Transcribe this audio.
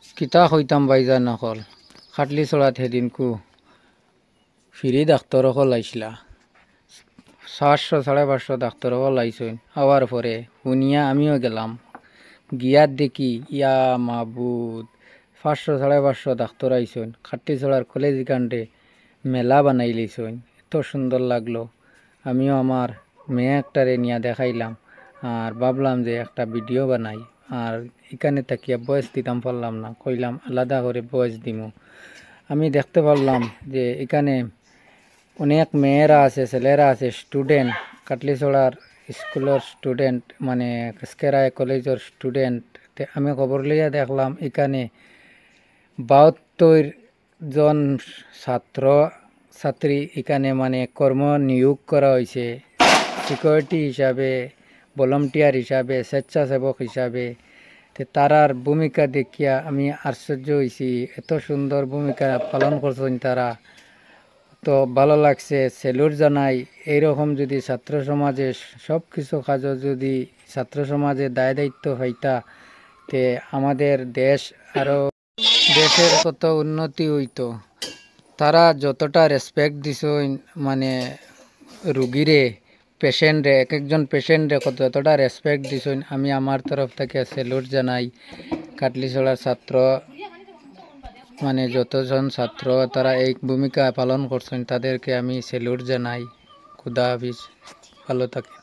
কিতা হইতাম বাইজান নকল খাটলি চড়াত সেদিনকু ফিরি ডাক্তর সকল আইসলা 700 550 ডাক্তর সকল আইসইন আওয়ার পরে শুনিয়া আমিও গেলাম গিয়ার দেখি ইয়া মাবুদ 500 550 ডাক্তর আইসইন খাটলি চড়ার কলেজ কাণ্ডে মেলা বানাই লইসইন এত সুন্দর লাগলো। আমিও আমার মেয়ে একটারে নিয়ে দেখাইলাম আর ভাবলাম যে একটা ভিডিও বানাই আর এখানে তাকিয়া বয়স দিতাম পারলাম না, কইলাম আলাদা করে বয়স দিমু। আমি দেখতে পারলাম যে এখানে অনেক মেয়েরা আছে, ছেলেরা আছে, স্টুডেন্ট কাটলিছড়ার স্কুলের স্টুডেন্ট মানে কেসকেরায় কলেজের স্টুডেন্ট। আমি খবর লইয়া দেখলাম এখানে 72 জন ছাত্র ছাত্রী এখানে মানে কর্ম নিয়োগ করা হয়েছে সিকিউরিটি হিসাবে, ভলান্টিয়ার হিসাবে, স্বেচ্ছাসেবক হিসাবে। তারার ভূমিকা দেখিয়া আমি আশ্চর্য হয়েছি, এত সুন্দর ভূমিকা পালন করছেন তারা, তো ভালো লাগছে, সেলুট জানাই। এইরকম যদি ছাত্র সমাজে সব কিছু কাজ যদি ছাত্র সমাজে দায় দায়িত্ব হইতা তে আমাদের দেশ আরও দেশের কত উন্নতি হইতো। তারা যতটা রেসপেক্ট দিছ মানে রুগীরে, পেশেন্টরে, এক একজন পেশেন্টরে যতটা রেসপেক্ট দিছেন, আমি আমার তরফ থেকে সেলুট জানাই। কাটলিছড়ার ছাত্র মানে যতজন ছাত্র তারা এই ভূমিকা পালন করছেন তাদেরকে আমি সেলুট জানাই। খুদা হাফিজ, ভালো থাকেন।